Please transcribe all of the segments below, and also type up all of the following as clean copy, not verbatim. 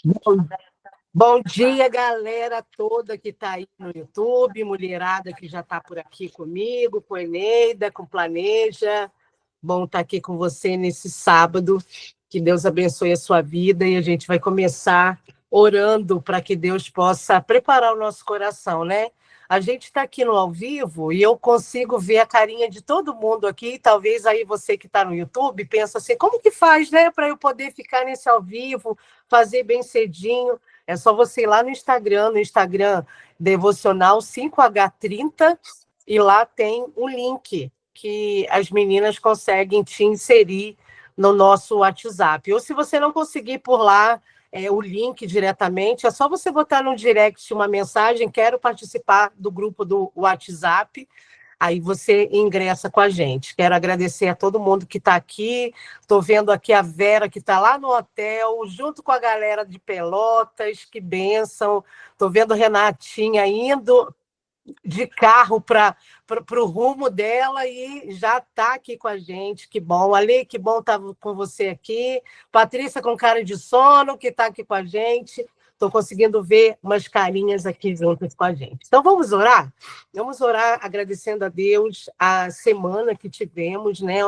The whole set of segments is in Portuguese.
Bom, bom dia, galera toda que está aí no YouTube, mulherada que já está por aqui comigo, com Eneida, com Planeja. Bom estar aqui com você nesse sábado. Que Deus abençoe a sua vida e a gente vai começar orando para que Deus possa preparar o nosso coração, né? A gente está aqui no ao vivo e eu consigo ver a carinha de todo mundo aqui. Talvez aí você que está no YouTube pensa assim, como que faz, né, para eu poder ficar nesse ao vivo, fazer bem cedinho? É só você ir lá no Instagram Devocional 5H30, e lá tem um link que as meninas conseguem te inserir no nosso WhatsApp. Ou se você não conseguir por lá o link diretamente, é só você botar no direct uma mensagem, quero participar do grupo do WhatsApp, aí você ingressa com a gente. Quero agradecer a todo mundo que está aqui. Estou vendo aqui a Vera, que está lá no hotel, junto com a galera de Pelotas, que bênção. Estou vendo Renatinha indo de carro para o rumo dela e já está aqui com a gente. Que bom. Ale, que bom estar com você aqui. Patrícia com cara de sono, que está aqui com a gente. Estou conseguindo ver umas carinhas aqui juntas com a gente. Então, vamos orar? Vamos orar agradecendo a Deus a semana que tivemos, né?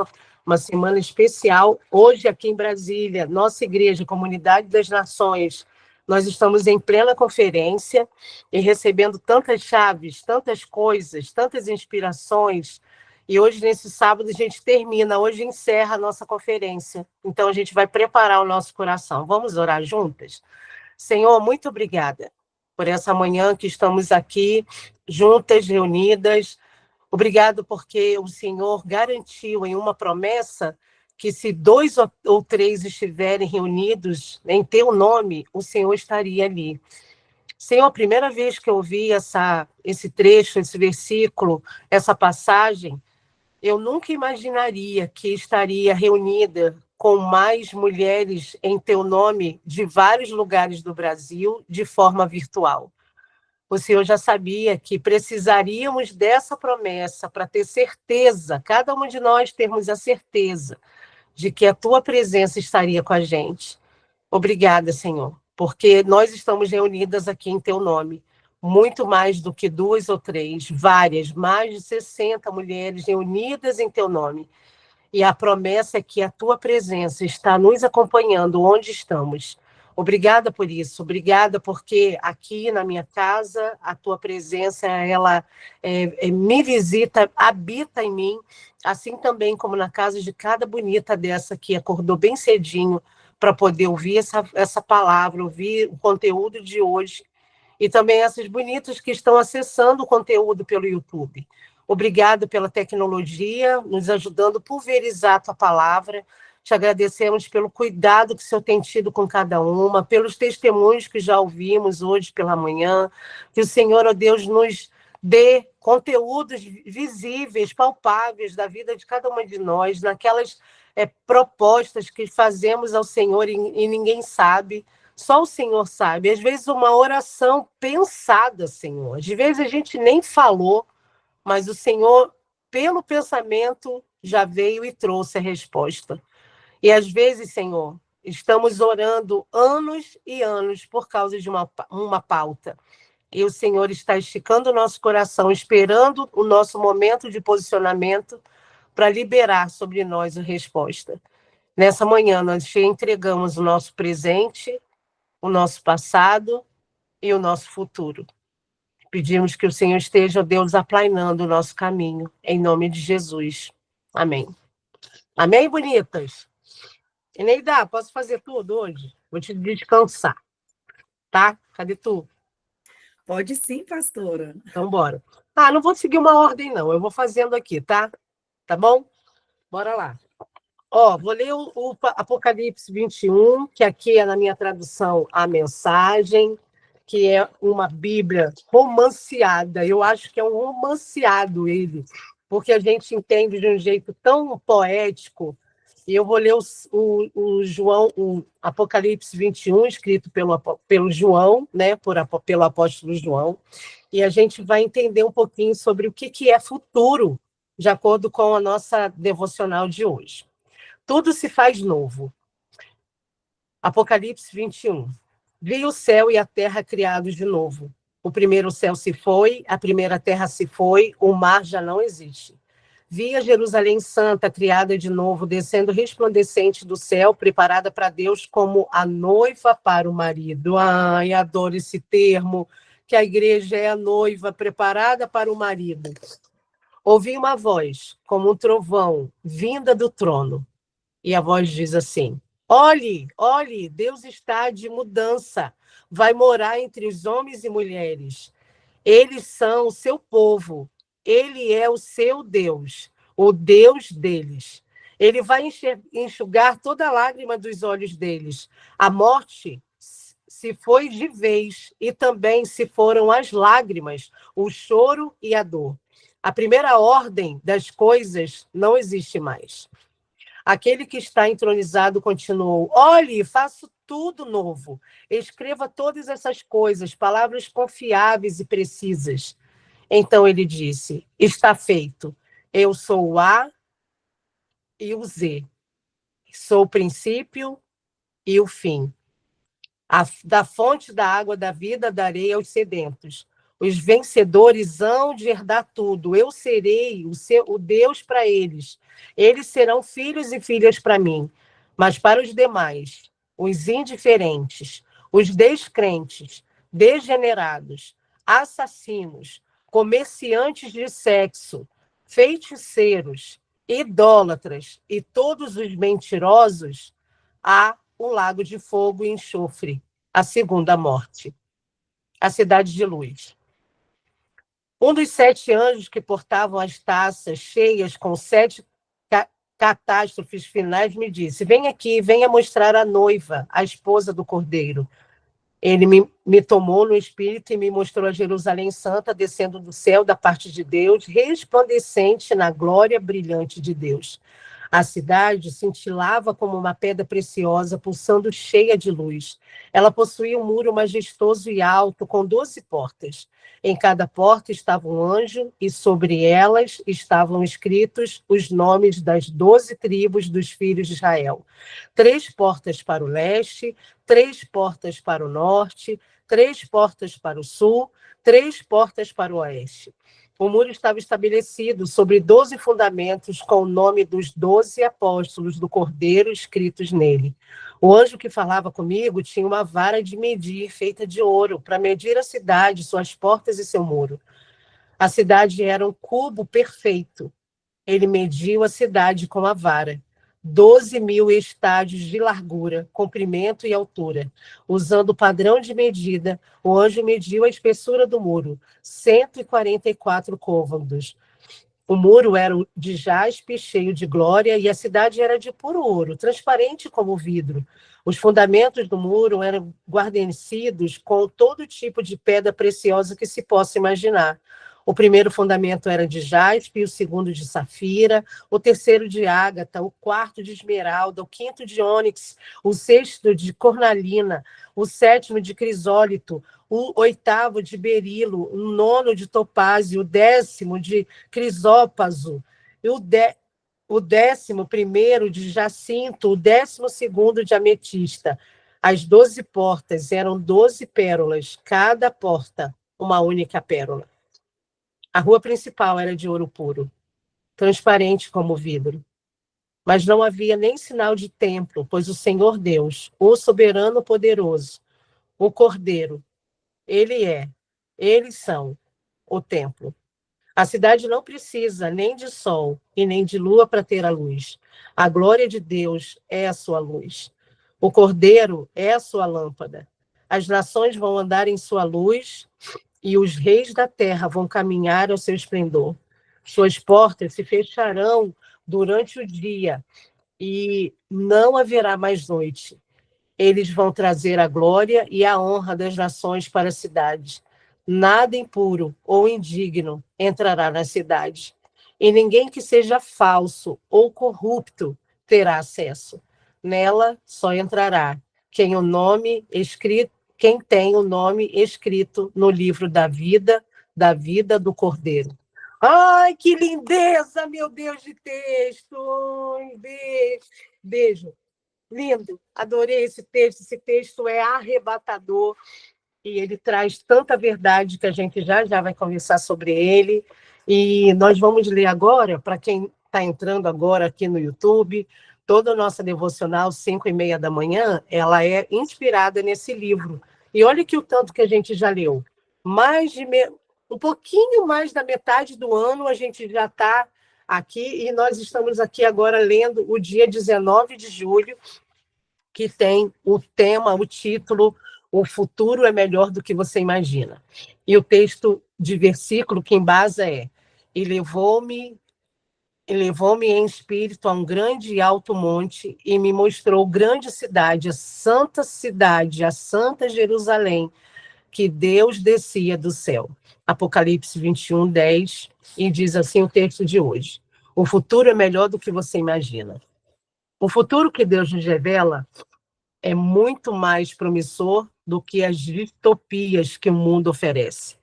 Uma semana especial. Hoje, aqui em Brasília, nossa igreja, Comunidade das Nações, nós estamos em plena conferência e recebendo tantas chaves, tantas coisas, tantas inspirações. E hoje, nesse sábado, a gente termina, hoje encerra a nossa conferência. Então, a gente vai preparar o nosso coração. Vamos orar juntas? Senhor, muito obrigada por essa manhã que estamos aqui, juntas, reunidas. Obrigado porque o Senhor garantiu em uma promessa que se dois ou três estiverem reunidos em teu nome, o Senhor estaria ali. Senhor, a primeira vez que eu ouvi esse trecho, esse versículo, essa passagem, eu nunca imaginaria que estaria reunida com mais mulheres em teu nome de vários lugares do Brasil de forma virtual. O Senhor já sabia que precisaríamos dessa promessa para ter certeza, cada uma de nós termos a certeza de que a tua presença estaria com a gente. Obrigada, Senhor, porque nós estamos reunidas aqui em teu nome, muito mais do que duas ou três, várias, mais de 60 mulheres reunidas em teu nome. E a promessa é que a tua presença está nos acompanhando onde estamos. Obrigada por isso, obrigada porque aqui na minha casa a tua presença ela me visita, habita em mim, assim também como na casa de cada bonita dessa que acordou bem cedinho para poder ouvir essa palavra, ouvir o conteúdo de hoje, e também essas bonitas que estão acessando o conteúdo pelo YouTube. Obrigado pela tecnologia, nos ajudando a pulverizar a tua palavra. Te agradecemos pelo cuidado que o Senhor tem tido com cada uma, pelos testemunhos que já ouvimos hoje pela manhã. Que o Senhor, ó Deus, nos dê conteúdos visíveis, palpáveis da vida de cada uma de nós, naquelas propostas que fazemos ao Senhor e ninguém sabe. Só o Senhor sabe. Às vezes uma oração pensada, Senhor. Às vezes a gente nem falou, mas o Senhor, pelo pensamento, já veio e trouxe a resposta. E às vezes, Senhor, estamos orando anos e anos por causa de uma pauta. E o Senhor está esticando o nosso coração, esperando o nosso momento de posicionamento para liberar sobre nós a resposta. Nessa manhã, nós te entregamos o nosso presente, o nosso passado e o nosso futuro. Pedimos que o Senhor esteja, Deus, aplainando o nosso caminho, em nome de Jesus. Amém. Amém, bonitas? Eneida, posso fazer tudo hoje? Vou te descansar, tá? Cadê tu? Pode sim, pastora. Então, bora. Não vou seguir uma ordem, não. Eu vou fazendo aqui, tá? Tá bom? Bora lá. Vou ler o Apocalipse 21, que aqui é na minha tradução a mensagem, que é uma Bíblia romanceada. Eu acho que é um romanceado ele, porque a gente entende de um jeito tão poético. E eu vou ler o Apocalipse 21, escrito pelo João, né, pelo apóstolo João, e a gente vai entender um pouquinho sobre o que é futuro, de acordo com a nossa devocional de hoje. Tudo se faz novo. Apocalipse 21. Vi o céu e a terra criados de novo. O primeiro céu se foi, a primeira terra se foi, o mar já não existe. Vi a Jerusalém Santa criada de novo, descendo resplandecente do céu, preparada para Deus como a noiva para o marido. Ai, adoro esse termo, que a igreja é a noiva preparada para o marido. Ouvi uma voz, como um trovão, vinda do trono. E a voz diz assim: olhe, olhe, Deus está de mudança, vai morar entre os homens e mulheres. Eles são o seu povo, ele é o seu Deus, o Deus deles. Ele vai enxugar toda a lágrima dos olhos deles. A morte se foi de vez, e também se foram as lágrimas, o choro e a dor. A primeira ordem das coisas não existe mais. Aquele que está entronizado continuou: olhe, faço tudo novo. Escreva todas essas coisas, palavras confiáveis e precisas. Então ele disse: está feito. Eu sou o A e o Z. Sou o princípio e o fim. Da fonte da água da vida darei aos sedentos. Os vencedores hão de herdar tudo. Eu serei o Deus para eles. Eles serão filhos e filhas para mim. Mas para os demais, os indiferentes, os descrentes, degenerados, assassinos, comerciantes de sexo, feiticeiros, idólatras e todos os mentirosos, há um lago de fogo e enxofre, a segunda morte, a cidade de luz. Um dos 7 anjos que portavam as taças cheias com 7 catástrofes finais me disse: vem aqui, venha mostrar a noiva, a esposa do Cordeiro. Ele me tomou no espírito e me mostrou a Jerusalém Santa descendo do céu da parte de Deus, resplandecente na glória brilhante de Deus. A cidade cintilava como uma pedra preciosa, pulsando cheia de luz. Ela possuía um muro majestoso e alto, com 12 portas. Em cada porta estava um anjo, e sobre elas estavam escritos os nomes das 12 tribos dos filhos de Israel. 3 portas para o leste, 3 portas para o norte, 3 portas para o sul, 3 portas para o oeste. O muro estava estabelecido sobre 12 fundamentos, com o nome dos 12 apóstolos do Cordeiro escritos nele. O anjo que falava comigo tinha uma vara de medir feita de ouro, para medir a cidade, suas portas e seu muro. A cidade era um cubo perfeito. Ele mediu a cidade com a vara. 12.000 estádios de largura, comprimento e altura. Usando o padrão de medida, o anjo mediu a espessura do muro, 144 côvados. O muro era de jaspe, cheio de glória, e a cidade era de puro ouro, transparente como vidro. Os fundamentos do muro eram guarnecidos com todo tipo de pedra preciosa que se possa imaginar. O primeiro fundamento era de jaspe, o segundo de safira, o terceiro de ágata, o quarto de esmeralda, o quinto de ônix, o sexto de cornalina, o sétimo de crisólito, o oitavo de berilo, o nono de topázio, o 10º de crisópaso, o 11º de jacinto, o 12º de ametista. As 12 portas eram 12 pérolas, cada porta uma única pérola. A rua principal era de ouro puro, transparente como vidro. Mas não havia nem sinal de templo, pois o Senhor Deus, o soberano poderoso, o Cordeiro, eles são o templo. A cidade não precisa nem de sol e nem de lua para ter a luz. A glória de Deus é a sua luz. O Cordeiro é a sua lâmpada. As nações vão andar em sua luz e os reis da terra vão caminhar ao seu esplendor. Suas portas se fecharão durante o dia e não haverá mais noite. Eles vão trazer a glória e a honra das nações para a cidade. Nada impuro ou indigno entrará na cidade, e ninguém que seja falso ou corrupto terá acesso. Nela só entrará quem tem o nome escrito no livro da vida do Cordeiro. Ai, que lindeza, meu Deus de texto! Beijo. Lindo, adorei esse texto. Esse texto é arrebatador e ele traz tanta verdade que a gente já já vai conversar sobre ele. E nós vamos ler agora, para quem está entrando agora aqui no YouTube, toda a nossa devocional, 5:30 da manhã, ela é inspirada nesse livro. E olha que o tanto que a gente já leu. Um pouquinho mais da metade do ano a gente já está aqui, e nós estamos aqui agora lendo o dia 19 de julho, que tem o tema, o título, O Futuro é Melhor do que Você Imagina. E o texto de versículo que embasa é: E levou-me em espírito a um grande e alto monte, e me mostrou grande cidade, a santa Jerusalém, que Deus descia do céu. Apocalipse 21:10, e diz assim o texto de hoje: O futuro é melhor do que você imagina. O futuro que Deus nos revela é muito mais promissor do que as distopias que o mundo oferece.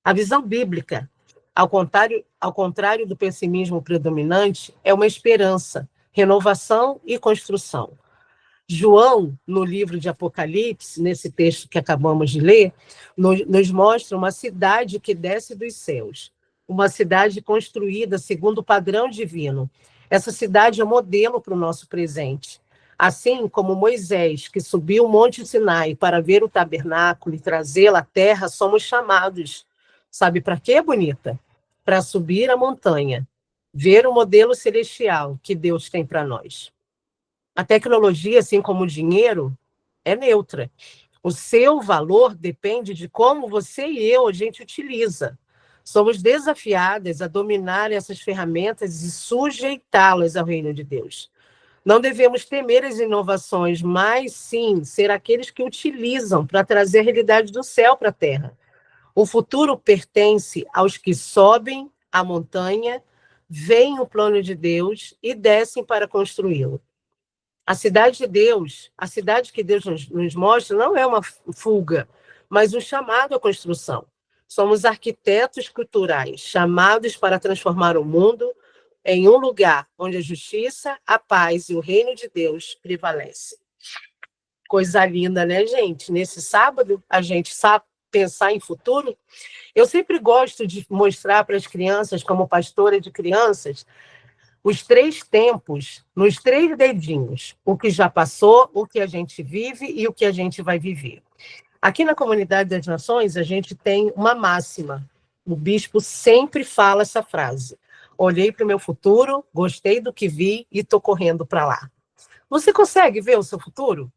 A visão bíblica, ao contrário do pessimismo predominante, é uma esperança, renovação e construção. João, no livro de Apocalipse, nesse texto que acabamos de ler, nos mostra uma cidade que desce dos céus, uma cidade construída segundo o padrão divino. Essa cidade é modelo para o nosso presente. Assim como Moisés, que subiu o Monte Sinai para ver o tabernáculo e trazê-lo à terra, somos chamados. Sabe para quê, bonita? Para subir a montanha, ver o modelo celestial que Deus tem para nós. A tecnologia, assim como o dinheiro, é neutra. O seu valor depende de como você e a gente utiliza. Somos desafiadas a dominar essas ferramentas e sujeitá-las ao reino de Deus. Não devemos temer as inovações, mas sim ser aqueles que utilizam para trazer a realidade do céu para a terra. O futuro pertence aos que sobem a montanha, veem o plano de Deus e descem para construí-lo. A cidade de Deus, a cidade que Deus nos mostra, não é uma fuga, mas um chamado à construção. Somos arquitetos culturais, chamados para transformar o mundo em um lugar onde a justiça, a paz e o reino de Deus prevalecem. Coisa linda, né, gente? Nesse sábado, a gente sabe pensar em futuro. Eu sempre gosto de mostrar para as crianças, como pastora de crianças, os 3 tempos, nos 3 dedinhos, o que já passou, o que a gente vive e o que a gente vai viver. Aqui na Comunidade das Nações, a gente tem uma máxima. O bispo sempre fala essa frase: olhei para o meu futuro, gostei do que vi e estou correndo para lá. Você consegue ver o seu futuro?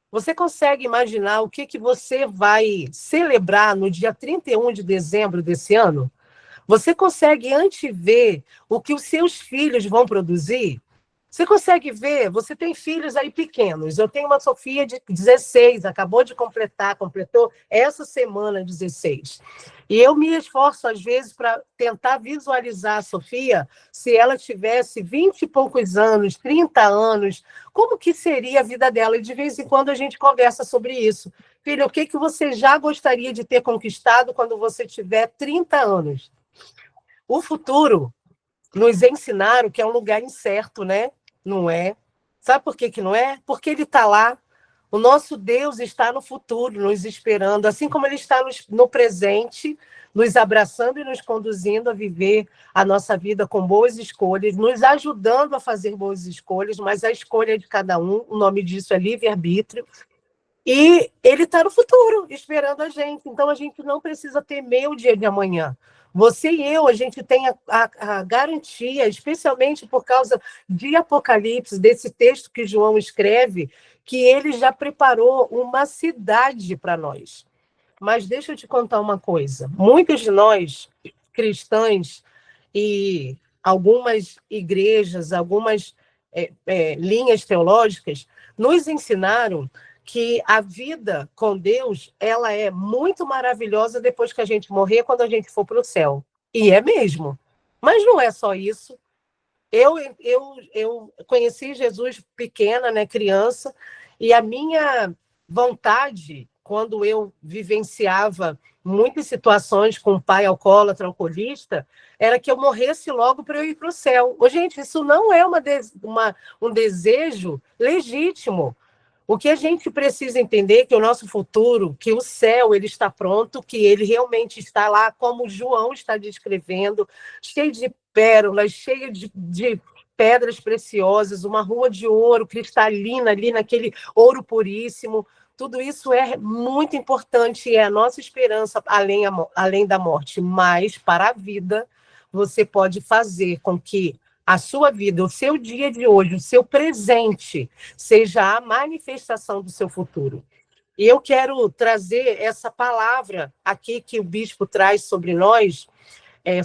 Você consegue imaginar o que você vai celebrar no dia 31 de dezembro desse ano? Você consegue antever o que os seus filhos vão produzir? Você consegue ver? Você tem filhos aí pequenos. Eu tenho uma Sofia de 16, acabou de completou essa semana 16. E eu me esforço, às vezes, para tentar visualizar a Sofia se ela tivesse 20 e poucos anos, 30 anos, como que seria a vida dela? E de vez em quando a gente conversa sobre isso. Filha, o que você já gostaria de ter conquistado quando você tiver 30 anos? O futuro nos ensinaram que é um lugar incerto, né? Não é? Sabe por que não é? Porque ele está lá. O nosso Deus está no futuro, nos esperando, assim como ele está no presente, nos abraçando e nos conduzindo a viver a nossa vida com boas escolhas, nos ajudando a fazer boas escolhas, mas a escolha é de cada um, o nome disso é livre-arbítrio. E ele está no futuro, esperando a gente. Então, a gente não precisa temer o dia de amanhã. Você e eu, a gente tem a garantia, especialmente por causa de Apocalipse, desse texto que João escreve, que ele já preparou uma cidade para nós. Mas deixa eu te contar uma coisa. Muitos de nós, cristãos, e algumas igrejas, algumas linhas teológicas, nos ensinaram que a vida com Deus ela é muito maravilhosa depois que a gente morrer, quando a gente for para o céu. E é mesmo. Mas não é só isso. Eu conheci Jesus pequena, né, criança, e a minha vontade, quando eu vivenciava muitas situações com o pai alcoólatra, alcoolista, era que eu morresse logo para eu ir para o céu. Ô, gente, isso não é um desejo legítimo. O que a gente precisa entender é que o nosso futuro, que o céu ele está pronto, que ele realmente está lá, como João está descrevendo, cheio de pérolas, cheio de pedras preciosas, uma rua de ouro cristalina ali, naquele ouro puríssimo. Tudo isso é muito importante e é a nossa esperança além da morte. Mas, para a vida, você pode fazer com que a sua vida, o seu dia de hoje, o seu presente, seja a manifestação do seu futuro. E eu quero trazer essa palavra aqui que o bispo traz sobre nós,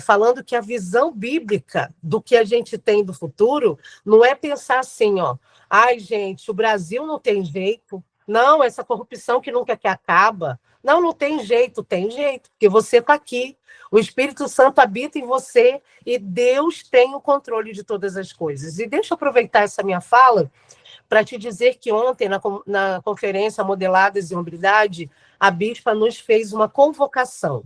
falando que a visão bíblica do que a gente tem do futuro não é pensar assim, ó, ai, gente, o Brasil não tem jeito, não, essa corrupção que nunca que acaba, não tem jeito, porque você está aqui, o Espírito Santo habita em você e Deus tem o controle de todas as coisas. E deixa eu aproveitar essa minha fala para te dizer que ontem, na conferência Modeladas em Hombridade, a bispa nos fez uma convocação.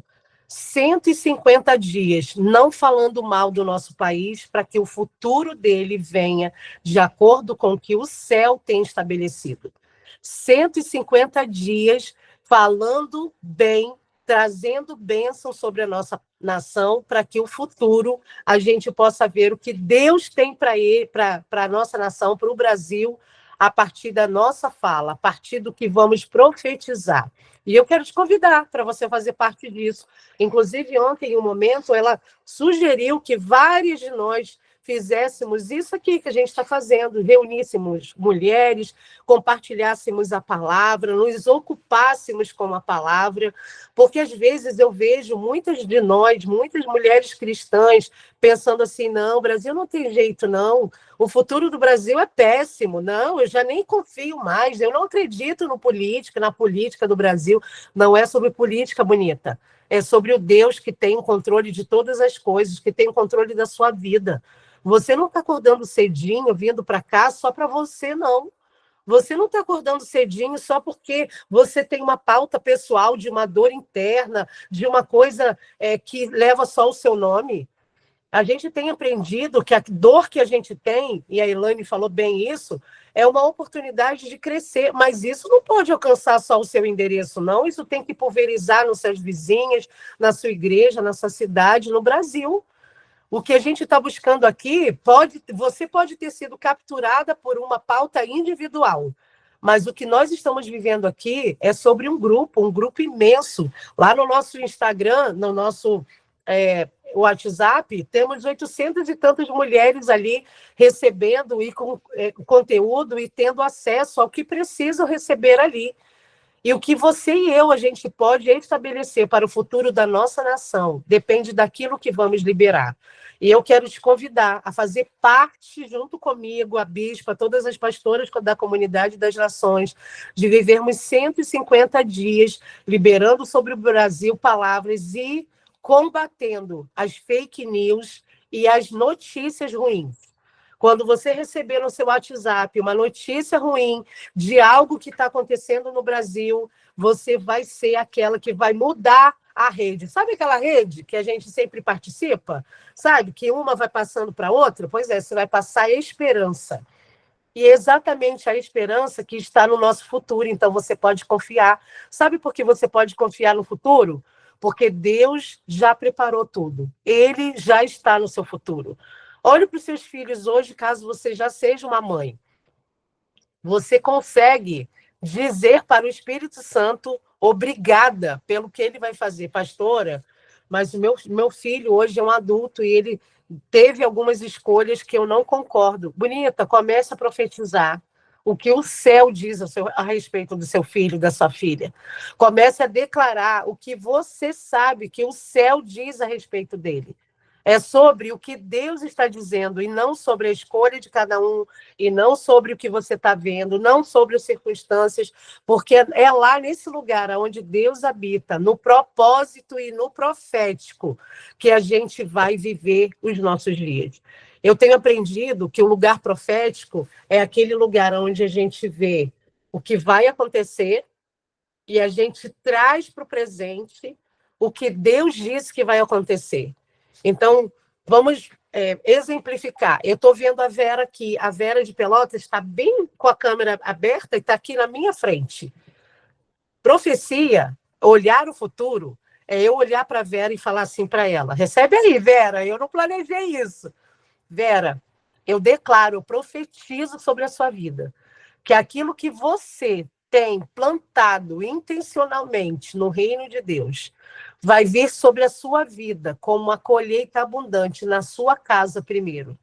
150 dias não falando mal do nosso país para que o futuro dele venha de acordo com o que o céu tem estabelecido. 150 dias falando bem, trazendo bênção sobre a nossa nação, para que o futuro a gente possa ver o que Deus tem para a nossa nação, para o Brasil, a partir da nossa fala, a partir do que vamos profetizar. E eu quero te convidar para você fazer parte disso. Inclusive, ontem, em um momento, ela sugeriu que várias de nós fizéssemos isso aqui que a gente está fazendo, reuníssemos mulheres, compartilhássemos a palavra, nos ocupássemos com a palavra, porque às vezes eu vejo muitas de nós, muitas mulheres cristãs, pensando assim, não, o Brasil não tem jeito, não, o futuro do Brasil é péssimo, não, eu já nem confio mais, eu não acredito na política do Brasil, não é sobre política bonita, é sobre o Deus que tem o controle de todas as coisas, que tem o controle da sua vida. Você não está acordando cedinho, vindo para cá só para você, não. Você não está acordando cedinho só porque você tem uma pauta pessoal de uma dor interna, de uma coisa que leva só o seu nome. A gente tem aprendido que a dor que a gente tem, e a Elaine falou bem isso, é uma oportunidade de crescer, mas isso não pode alcançar só o seu endereço, não. Isso tem que pulverizar nos seus vizinhos, na sua igreja, na sua cidade, no Brasil. O que a gente está buscando aqui, você pode ter sido capturada por uma pauta individual, mas o que nós estamos vivendo aqui é sobre um grupo imenso. Lá no nosso Instagram, no nosso WhatsApp, temos 800 e tantas mulheres ali recebendo e com conteúdo e tendo acesso ao que precisam receber ali. E o que você e eu, a gente pode estabelecer para o futuro da nossa nação, depende daquilo que vamos liberar. E eu quero te convidar a fazer parte, junto comigo, a bispa, todas as pastoras da Comunidade das Nações, de vivermos 150 dias liberando sobre o Brasil palavras e combatendo as fake news e as notícias ruins. Quando você receber no seu WhatsApp uma notícia ruim de algo que está acontecendo no Brasil, você vai ser aquela que vai mudar a rede. Sabe aquela rede que a gente sempre participa? Sabe? Que uma vai passando para a outra? Pois é, você vai passar a esperança. E é exatamente a esperança que está no nosso futuro. Então, você pode confiar. Sabe por que você pode confiar no futuro? Porque Deus já preparou tudo. Ele já está no seu futuro. Olhe para os seus filhos hoje, caso você já seja uma mãe. Você consegue dizer para o Espírito Santo obrigada pelo que ele vai fazer, pastora, mas o meu filho hoje é um adulto e ele teve algumas escolhas que eu não concordo. Bonita, comece a profetizar o que o céu diz a respeito do seu filho, da sua filha. Comece a declarar o que você sabe que o céu diz a respeito dele. É sobre o que Deus está dizendo e não sobre a escolha de cada um e não sobre o que você está vendo, não sobre as circunstâncias, porque é lá nesse lugar onde Deus habita, no propósito e no profético, que a gente vai viver os nossos dias. Eu tenho aprendido que o lugar profético é aquele lugar onde a gente vê o que vai acontecer e a gente traz para o presente o que Deus disse que vai acontecer. Então, vamos exemplificar. Eu estou vendo a Vera aqui. A Vera de Pelotas está bem com a câmera aberta e está aqui na minha frente. Profecia, olhar o futuro, é eu olhar para a Vera e falar assim para ela: recebe aí, Vera, eu não planejei isso. Vera, eu declaro, eu profetizo sobre a sua vida, que aquilo que você tem plantado intencionalmente no reino de Deus vai vir sobre a sua vida como uma colheita abundante na sua casa primeiro.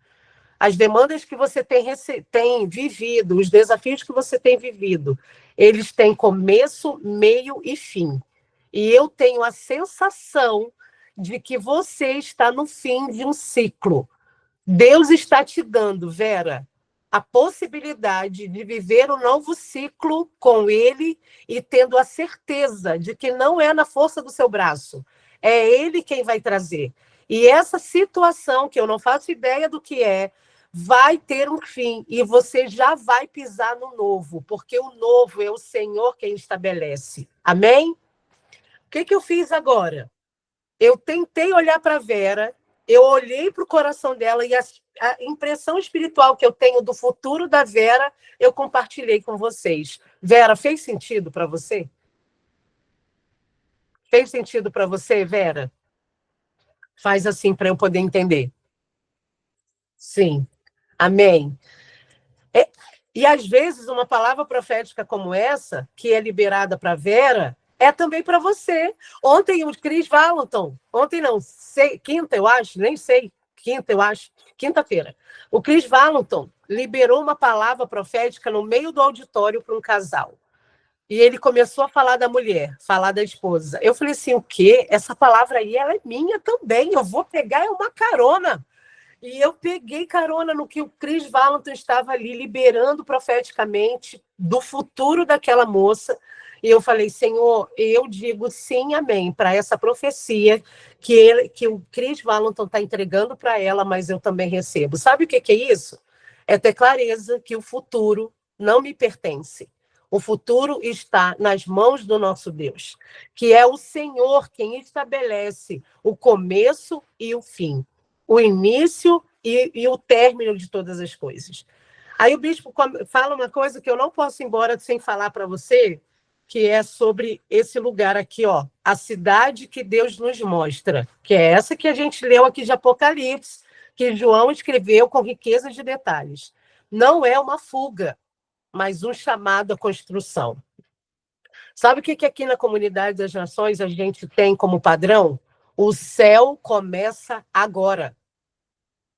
As demandas que você tem vivido, os desafios que você tem vivido, eles têm começo, meio e fim. E eu tenho a sensação de que você está no fim de um ciclo. Deus está te dando, Vera, a possibilidade de viver um novo ciclo com Ele e tendo a certeza de que não é na força do seu braço, é Ele quem vai trazer. E essa situação, que eu não faço ideia do que é, vai ter um fim e você já vai pisar no novo, porque o novo é o Senhor quem estabelece. Amém? O que eu fiz agora? Eu tentei olhar para a Vera, eu olhei para o coração dela e a impressão espiritual que eu tenho do futuro da Vera, eu compartilhei com vocês. Vera, fez sentido para você? Fez sentido para você, Vera? Faz assim para eu poder entender. Sim. Amém. E às vezes uma palavra profética como essa, que é liberada para Vera, é também para você. Ontem o Chris Valentin, ontem não, quinta eu acho, nem sei, quinta eu acho, quinta-feira, o Chris Valentin liberou uma palavra profética no meio do auditório para um casal. E ele começou a falar da mulher, falar da esposa. Eu falei assim, o quê? Essa palavra aí, ela é minha também, eu vou pegar uma carona. E eu peguei carona no que o Chris Valentin estava ali liberando profeticamente do futuro daquela moça. E eu falei, Senhor, eu digo sim, amém, para essa profecia que o Chris Valentin está entregando para ela, mas eu também recebo. Sabe o que é isso? É ter clareza que o futuro não me pertence. O futuro está nas mãos do nosso Deus, que é o Senhor quem estabelece o começo e o fim, o início e o término de todas as coisas. Aí o bispo fala uma coisa que eu não posso ir embora sem falar para você, que é sobre esse lugar aqui, ó, a cidade que Deus nos mostra, que é essa que a gente leu aqui de Apocalipse, que João escreveu com riqueza de detalhes. Não é uma fuga, mas um chamado à construção. Sabe o que aqui na Comunidade das Nações a gente tem como padrão? O céu começa agora.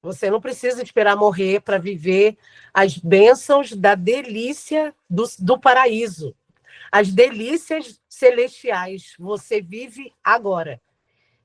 Você não precisa esperar morrer para viver as bênçãos da delícia do paraíso. As delícias celestiais. Você vive agora.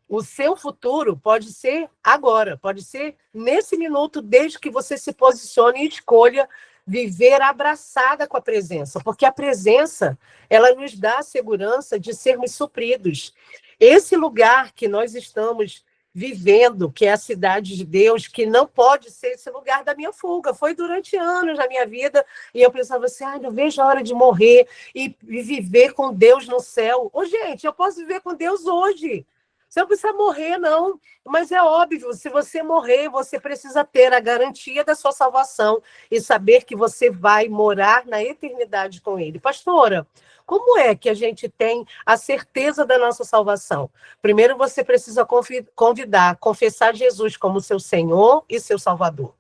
O seu futuro pode ser agora, pode ser nesse minuto, desde que você se posicione e escolha viver abraçada com a presença, porque a presença, ela nos dá a segurança de sermos supridos. Esse lugar que nós estamos vivendo, que é a cidade de Deus, que não pode ser esse lugar da minha fuga. Foi durante anos na minha vida, e eu pensava assim, não vejo a hora de morrer e viver com Deus no céu. Gente, eu posso viver com Deus hoje. Você não precisa morrer, não. Mas é óbvio, se você morrer, você precisa ter a garantia da sua salvação e saber que você vai morar na eternidade com Ele. Pastora, como é que a gente tem a certeza da nossa salvação? Primeiro, você precisa confessar Jesus como seu Senhor e seu Salvador.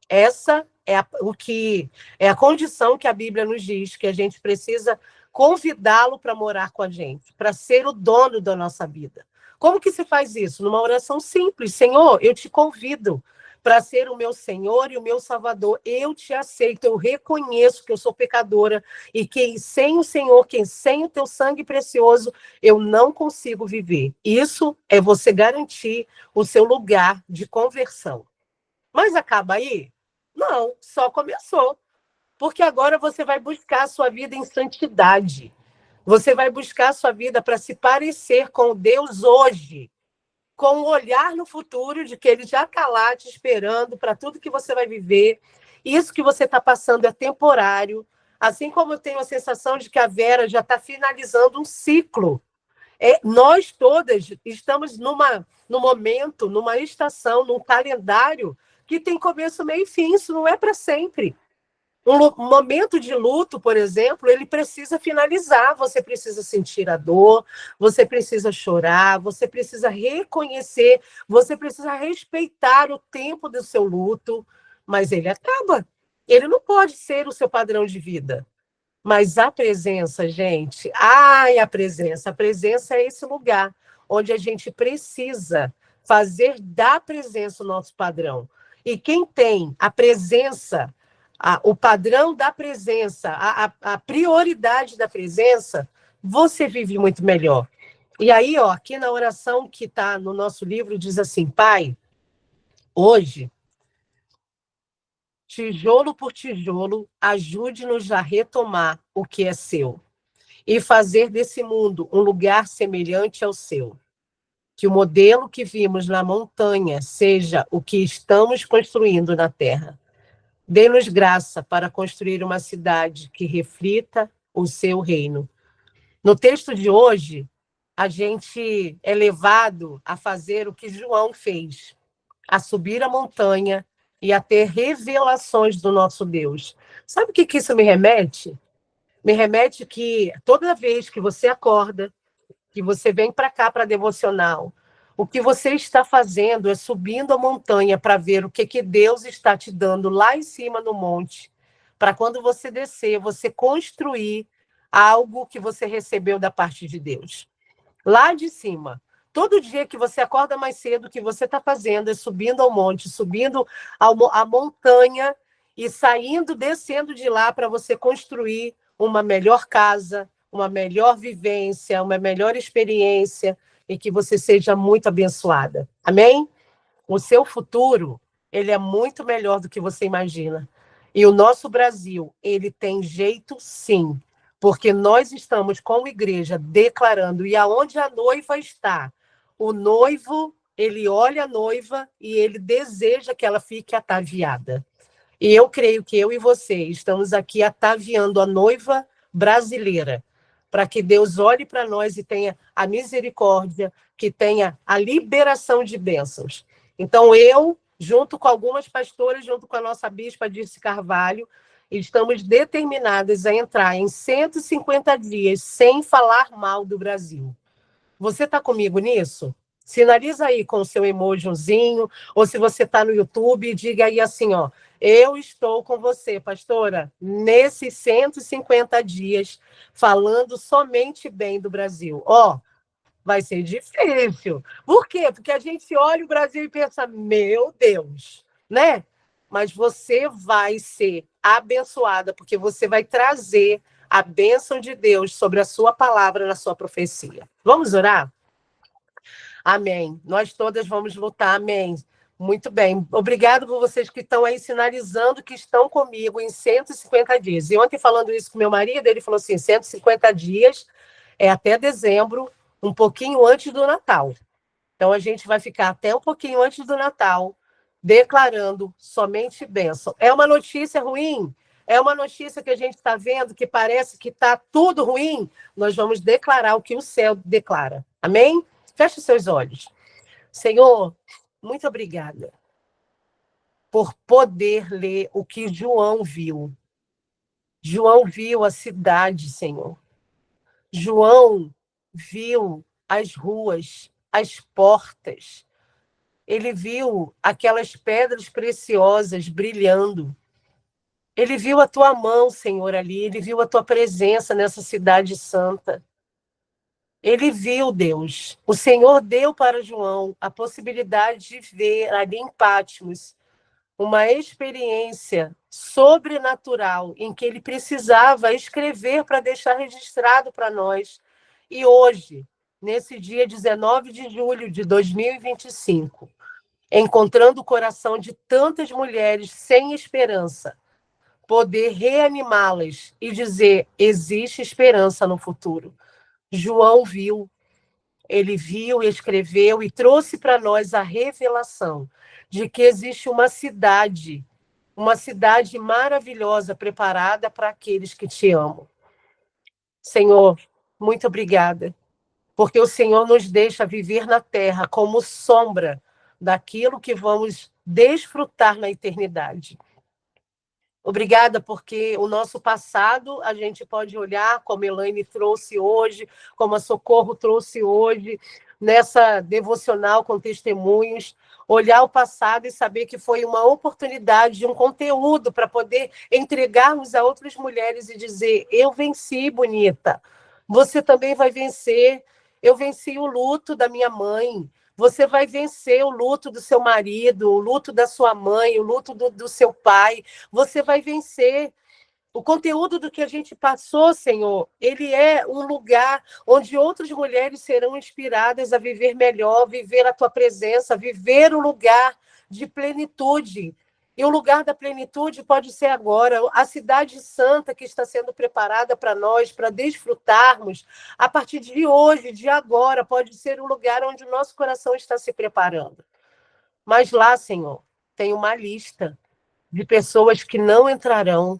Essa é a condição que a Bíblia nos diz, que a gente precisa convidá-lo para morar com a gente, para ser o dono da nossa vida. Como que se faz isso? Numa oração simples. Senhor, eu te convido para ser o meu Senhor e o meu Salvador. Eu te aceito, eu reconheço que eu sou pecadora e que sem o Senhor, sem o teu sangue precioso, eu não consigo viver. Isso é você garantir o seu lugar de conversão. Mas acaba aí? Não, só começou. Porque agora você vai buscar a sua vida em santidade. Você vai buscar a sua vida para se parecer com Deus hoje, com um olhar no futuro de que Ele já está lá te esperando para tudo que você vai viver. Isso que você está passando é temporário. Assim como eu tenho a sensação de que a Vera já está finalizando um ciclo. Nós todas estamos num momento, numa estação, num calendário que tem começo, meio e fim. Isso não é para sempre. Um momento de luto, por exemplo, ele precisa finalizar. Você precisa sentir a dor, você precisa chorar, você precisa reconhecer, você precisa respeitar o tempo do seu luto, mas ele acaba. Ele não pode ser o seu padrão de vida. Mas a presença, gente, ai, a presença é esse lugar onde a gente precisa fazer da presença o nosso padrão. E quem tem a presença, o padrão da presença, a prioridade da presença, você vive muito melhor. E aí, ó, aqui na oração que está no nosso livro, diz assim: Pai, hoje, tijolo por tijolo, ajude-nos a retomar o que é seu e fazer desse mundo um lugar semelhante ao seu. Que o modelo que vimos na montanha seja o que estamos construindo na terra. Dê-nos graça para construir uma cidade que reflita o seu reino. No texto de hoje, a gente é levado a fazer o que João fez, a subir a montanha e a ter revelações do nosso Deus. Sabe o que isso me remete? Me remete que toda vez que você acorda, que você vem para cá para devocional, o que você está fazendo é subindo a montanha para ver o que Deus está te dando lá em cima no monte, para quando você descer, você construir algo que você recebeu da parte de Deus. Lá de cima. Todo dia que você acorda mais cedo, o que você está fazendo é subindo ao monte, subindo a montanha e saindo, descendo de lá para você construir uma melhor casa, uma melhor vivência, uma melhor experiência e que você seja muito abençoada. Amém? O seu futuro, ele é muito melhor do que você imagina. E o nosso Brasil, ele tem jeito sim, porque nós estamos como igreja declarando, e aonde a noiva está, o noivo, ele olha a noiva e ele deseja que ela fique ataviada. E eu creio que eu e você estamos aqui ataviando a noiva brasileira, para que Deus olhe para nós e tenha a misericórdia, que tenha a liberação de bênçãos. Então, eu, junto com algumas pastoras, junto com a nossa bispa Dirce Carvalho, estamos determinadas a entrar em 150 dias sem falar mal do Brasil. Você está comigo nisso? Sinaliza aí com o seu emojizinho, ou se você está no YouTube, diga aí assim, ó, eu estou com você, pastora, nesses 150 dias, falando somente bem do Brasil. Ó, vai ser difícil. Por quê? Porque a gente olha o Brasil e pensa, meu Deus, né? Mas você vai ser abençoada, porque você vai trazer a bênção de Deus sobre a sua palavra na sua profecia. Vamos orar? Amém. Nós todas vamos lutar, amém. Muito bem. Obrigado por vocês que estão aí sinalizando que estão comigo em 150 dias. E ontem, falando isso com meu marido, ele falou assim: 150 dias é até dezembro, um pouquinho antes do Natal. Então, a gente vai ficar até um pouquinho antes do Natal, declarando somente bênção. É uma notícia ruim? É uma notícia que a gente está vendo que parece que está tudo ruim? Nós vamos declarar o que o céu declara. Amém? Feche os seus olhos. Senhor, muito obrigada por poder ler o que João viu. João viu a cidade, Senhor. João viu as ruas, as portas. Ele viu aquelas pedras preciosas brilhando. Ele viu a tua mão, Senhor, ali. Ele viu a tua presença nessa cidade santa. Ele viu, Deus. O Senhor deu para João a possibilidade de ver ali em Patmos uma experiência sobrenatural em que ele precisava escrever para deixar registrado para nós. E hoje, nesse dia 19 de julho de 2025, encontrando o coração de tantas mulheres sem esperança, poder reanimá-las e dizer: existe esperança no futuro. João viu, ele viu, escreveu e trouxe para nós a revelação de que existe uma cidade uma cidade maravilhosa preparada para aqueles que te amam. Senhor, muito obrigada, porque o Senhor nos deixa viver na terra como sombra daquilo que vamos desfrutar na eternidade. Obrigada, porque o nosso passado a gente pode olhar, como a Elaine trouxe hoje, como a Socorro trouxe hoje, nessa devocional com testemunhos, olhar o passado e saber que foi uma oportunidade, um conteúdo para poder entregarmos a outras mulheres e dizer: eu venci, bonita, você também vai vencer. Eu venci o luto da minha mãe, você vai vencer o luto do seu marido, o luto da sua mãe, o luto do seu pai. Você vai vencer. O conteúdo do que a gente passou, Senhor, ele é um lugar onde outras mulheres serão inspiradas a viver melhor, viver a tua presença, viver um lugar de plenitude. E o lugar da plenitude pode ser agora, a cidade santa que está sendo preparada para nós, para desfrutarmos, a partir de hoje, de agora, pode ser um lugar onde o nosso coração está se preparando. Mas lá, Senhor, tem uma lista de pessoas que não entrarão.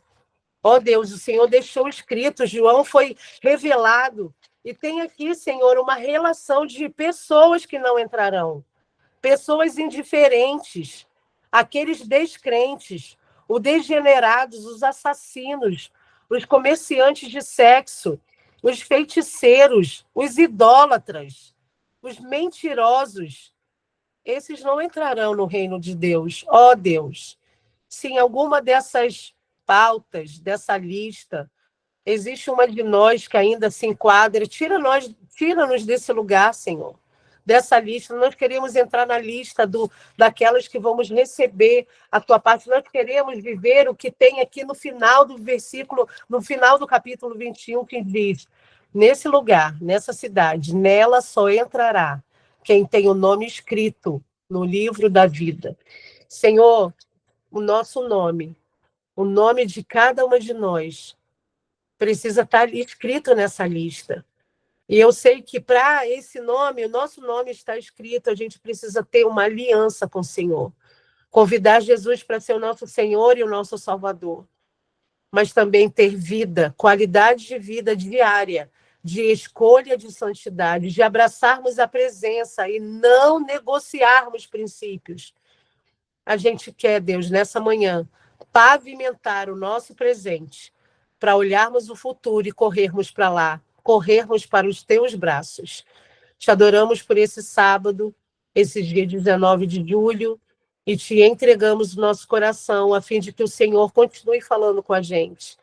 Ó Deus, o Senhor deixou escrito, João foi revelado. E tem aqui, Senhor, uma relação de pessoas que não entrarão. Pessoas indiferentes, aqueles descrentes, os degenerados, os assassinos, os comerciantes de sexo, os feiticeiros, os idólatras, os mentirosos. Esses não entrarão no reino de Deus. Ó Deus, se em alguma dessas pautas, dessa lista, existe uma de nós que ainda se enquadra, tira-nos desse lugar, Senhor, dessa lista. Nós queremos entrar na lista daquelas que vamos receber a tua parte. Nós queremos viver o que tem aqui no final do versículo, no final do capítulo 21, que diz: nesse lugar, nessa cidade, nela só entrará quem tem o nome escrito no livro da vida. Senhor, o nosso nome, o nome de cada uma de nós, precisa estar escrito nessa lista. E eu sei que para esse nome, o nosso nome está escrito, a gente precisa ter uma aliança com o Senhor. Convidar Jesus para ser o nosso Senhor e o nosso Salvador. Mas também ter vida, qualidade de vida diária, de escolha de santidade, de abraçarmos a presença e não negociarmos princípios. A gente quer, Deus, nessa manhã, pavimentar o nosso presente para olharmos o futuro e corrermos para lá, corrermos para os teus braços. Te adoramos por esse sábado, esse dia 19 de julho, e te entregamos o nosso coração a fim de que o Senhor continue falando com a gente.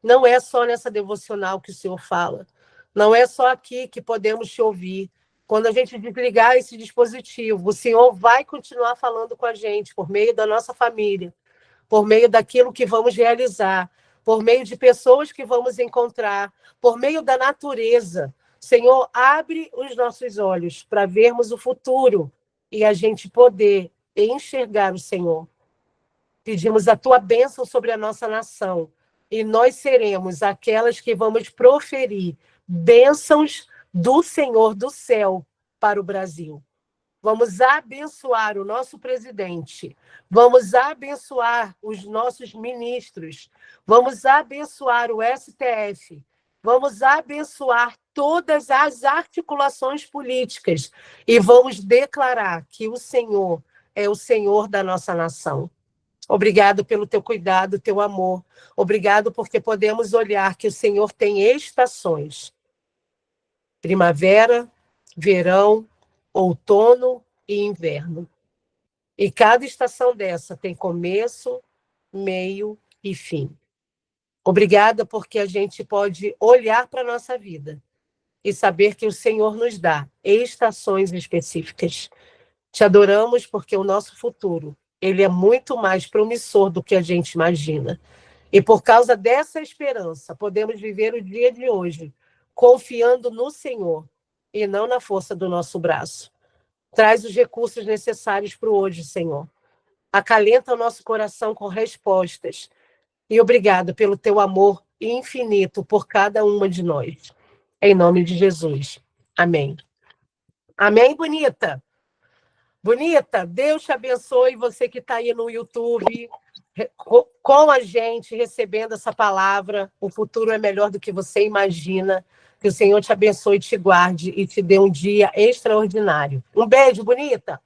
Não é só nessa devocional que o Senhor fala, não é só aqui que podemos te ouvir. Quando a gente desligar esse dispositivo, o Senhor vai continuar falando com a gente por meio da nossa família, por meio daquilo que vamos realizar, por meio de pessoas que vamos encontrar, por meio da natureza. Senhor, abre os nossos olhos para vermos o futuro e a gente poder enxergar o Senhor. Pedimos a tua bênção sobre a nossa nação e nós seremos aquelas que vamos proferir bênçãos do Senhor do céu para o Brasil. Vamos abençoar o nosso presidente, vamos abençoar os nossos ministros, vamos abençoar o STF, vamos abençoar todas as articulações políticas e vamos declarar que o Senhor é o Senhor da nossa nação. Obrigado pelo teu cuidado, teu amor. Obrigado porque podemos olhar que o Senhor tem estações: primavera, verão, outono e inverno. E cada estação dessa tem começo, meio e fim. Obrigada porque a gente pode olhar para a nossa vida e saber que o Senhor nos dá estações específicas. Te adoramos porque o nosso futuro, ele é muito mais promissor do que a gente imagina. E por causa dessa esperança, podemos viver o dia de hoje confiando no Senhor e não na força do nosso braço. Traz os recursos necessários para o hoje, Senhor. Acalenta o nosso coração com respostas. E obrigado pelo teu amor infinito por cada uma de nós. Em nome de Jesus. Amém. Amém, bonita? Bonita, Deus te abençoe, você que está aí no YouTube. com a gente, recebendo essa palavra. O futuro é melhor do que você imagina. Que o Senhor te abençoe, te guarde e te dê um dia extraordinário. Um beijo, bonita!